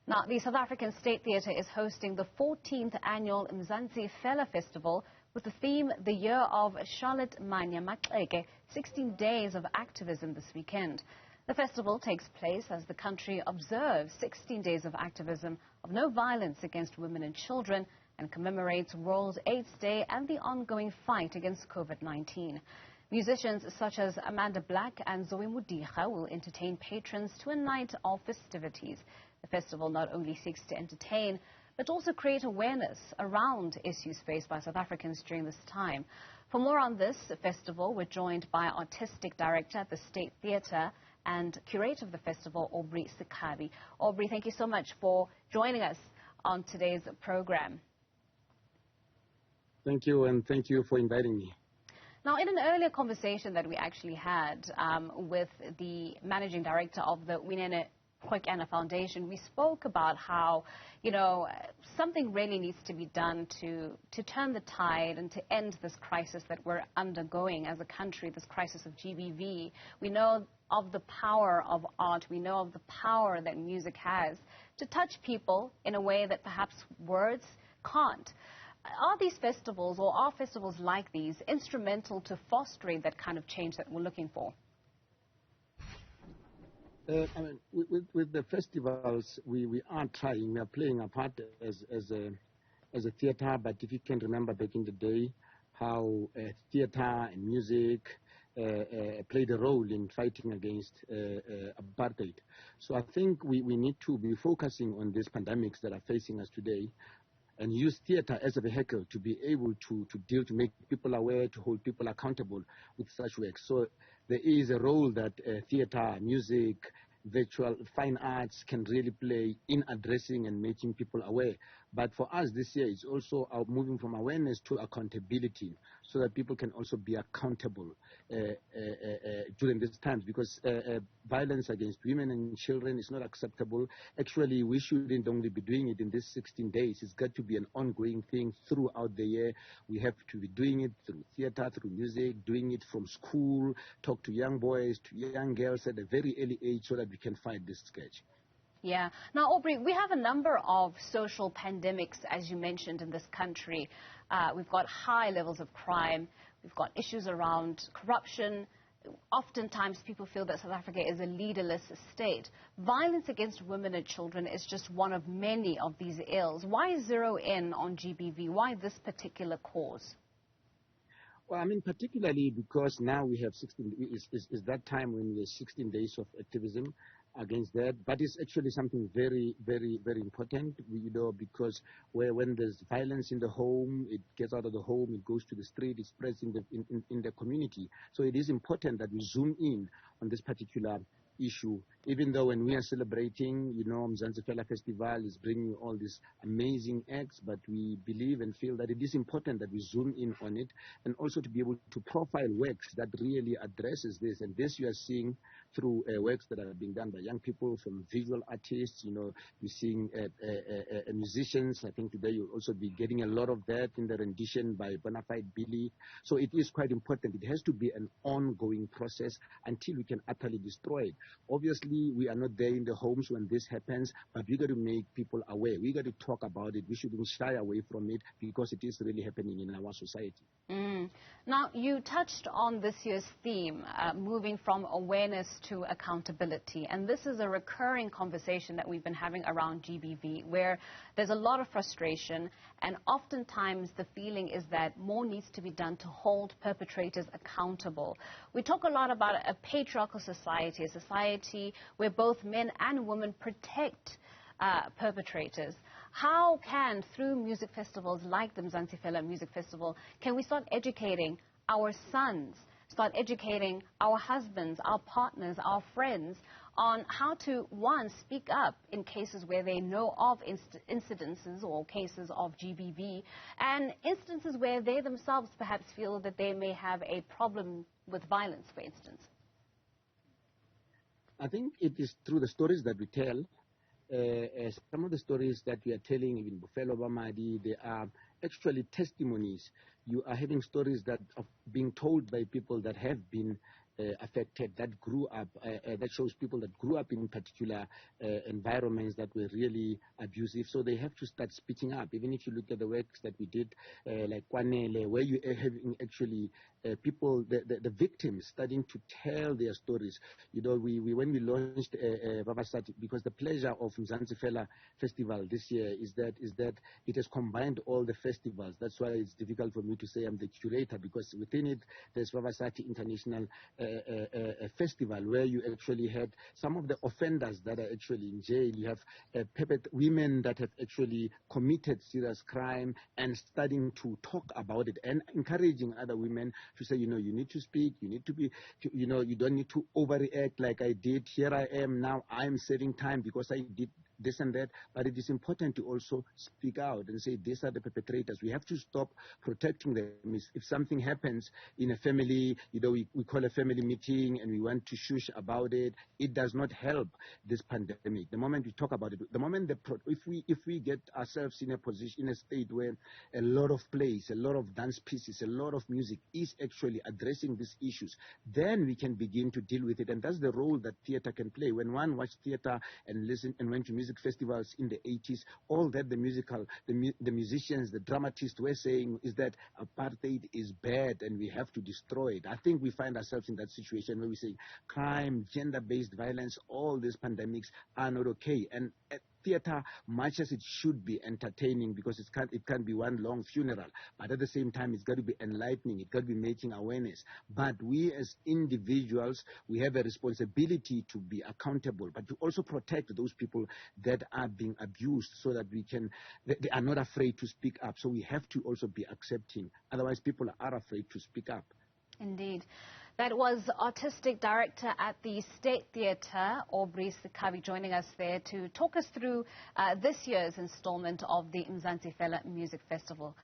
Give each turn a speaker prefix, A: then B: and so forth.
A: Now, the South African State Theatre is hosting the 14th Annual Mzansi Fela Festival with the theme, the Year of Charlotte Mannya-Maxeke, 16 Days of Activism this weekend. The festival takes place as the country observes 16 days of activism of no violence against women and children and commemorates World AIDS Day and the ongoing fight against COVID-19. Musicians such as Amanda Black and Zoe Modiga will entertain patrons to a night of festivities. The festival not only seeks to entertain, but also create awareness around issues faced by South Africans during this time. For more on this festival, we're joined by Artistic Director at the State Theatre and Curator of the festival, Aubrey Sekhabi. Aubrey, thank you so much for joining us on today's program.
B: Thank you, and thank you for inviting me.
A: Now, in an earlier conversation that we actually had with the Managing Director of the Winene Foundation, we spoke about how, something really needs to be done to turn the tide and to end this crisis that we're undergoing as a country, this crisis of GBV. We know of the power of art. We know of the power that music has to touch people in a way that perhaps words can't. Are these festivals, or are festivals like these, instrumental to fostering that kind of change that we're looking for?
B: With the festivals, we are trying. We are playing a part as a theatre. But if you can remember back in the day, how theatre and music played a role in fighting against apartheid. So I think we need to be focusing on these pandemics that are facing us today, and use theatre as a vehicle to be able to make people aware, to hold people accountable with such work. So there is a role that theatre, music, virtual, fine arts can really play in addressing and making people aware. But for us this year, it's also moving from awareness to accountability, so that people can also be accountable during these times, because violence against women and children is not acceptable. Actually, we shouldn't only be doing it in these 16 days. It's got to be an ongoing thing throughout the year. We have to be doing it through theater, through music, doing it from school, talk to young boys, to young girls at a very early age, so that we can fight this scourge.
A: Yeah. Now, Aubrey, we have a number of social pandemics, as you mentioned, in this country. We've got high levels of crime. We've got issues around corruption. Oftentimes, people feel that South Africa is a leaderless state. Violence against women and children is just one of many of these ills. Why zero in on GBV? Why this particular cause?
B: Well, I mean, particularly because now we have 16, is that time when we have 16 days of activism against that. But it's actually something very, very, very important, because when there's violence in the home, it gets out of the home, it goes to the street, it spreads in the community. So it is important that we zoom in on this particular issue, even though when we are celebrating, Mzansi Fela Festival is bringing all these amazing acts, but we believe and feel that it is important that we zoom in on it, and also to be able to profile works that really addresses this. And this you are seeing through works that are being done by young people, from visual artists, you're seeing musicians. I think today you'll also be getting a lot of that in the rendition by Bonafide Billy. So it is quite important. It has to be an ongoing process until we can utterly destroy it. Obviously, we are not there in the homes when this happens, but we got to make people aware. We got to talk about it. We shouldn't shy away from it, because it is really happening in our society.
A: Now, you touched on this year's theme, moving from awareness to accountability. And this is a recurring conversation that we've been having around GBV, where there's a lot of frustration, and oftentimes the feeling is that more needs to be done to hold perpetrators accountable. We talk a lot about a patriarchal society, a society where both men and women protect perpetrators. How can, through music festivals like the Mzansi Fela Music Festival, can we start educating our sons, start educating our husbands, our partners, our friends on how to, one, speak up in cases where they know of incidences or cases of GBV, and instances where they themselves perhaps feel that they may have a problem with violence, for instance?
B: I think it is through the stories that we tell. Some of the stories that we are telling, even Buffalo Bamadi, they are actually testimonies. You are having stories that are being told by people that have been affected, that grew up, that shows people that grew up in particular environments that were really abusive. So they have to start speaking up. Even if you look at the works that we did, like Kwanele, where you are having actually people, the victims, starting to tell their stories. You know, when we launched Babasati, because the pleasure of Mzansi Fela Festival this year is that it has combined all the festivals. That's why it's difficult for me to say I'm the curator, because within it there's Babasati International Festival, where you actually had some of the offenders that are actually in jail. You have women that have actually committed serious crime and starting to talk about it and encouraging other women to say, you know, you need to speak, you need to be, you know, you don't need to overreact like I did. Here I am now, I'm saving time because I did this and that. But it is important to also speak out and say, these are the perpetrators. We have to stop protecting them. If something happens in a family, you know, we call a family meeting and we want to shush about it, it does not help this pandemic. The moment we talk about it, the moment if we get ourselves in a position, in a state where a lot of plays, a lot of dance pieces, a lot of music is actually addressing these issues, then we can begin to deal with it. And that's the role that theater can play. When one watched theater and listened and went to music festivals in the 80s, all that the musicians, the dramatists were saying is that apartheid is bad and we have to destroy it. I think we find ourselves in that situation where we say crime, gender-based violence, all these pandemics are not okay. And theater, much as it should be entertaining, because it can't be one long funeral, but at the same time it's got to be enlightening, it's got to be making awareness. But we as individuals, we have a responsibility to be accountable, but to also protect those people that are being abused, so that they are not afraid to speak up. So we have to also be accepting, otherwise people are afraid to speak up.
A: Indeed. That was Artistic Director at the State Theatre, Aubrey Sekhabi, joining us there to talk us through this year's installment of the Mzansi Fela Music Festival.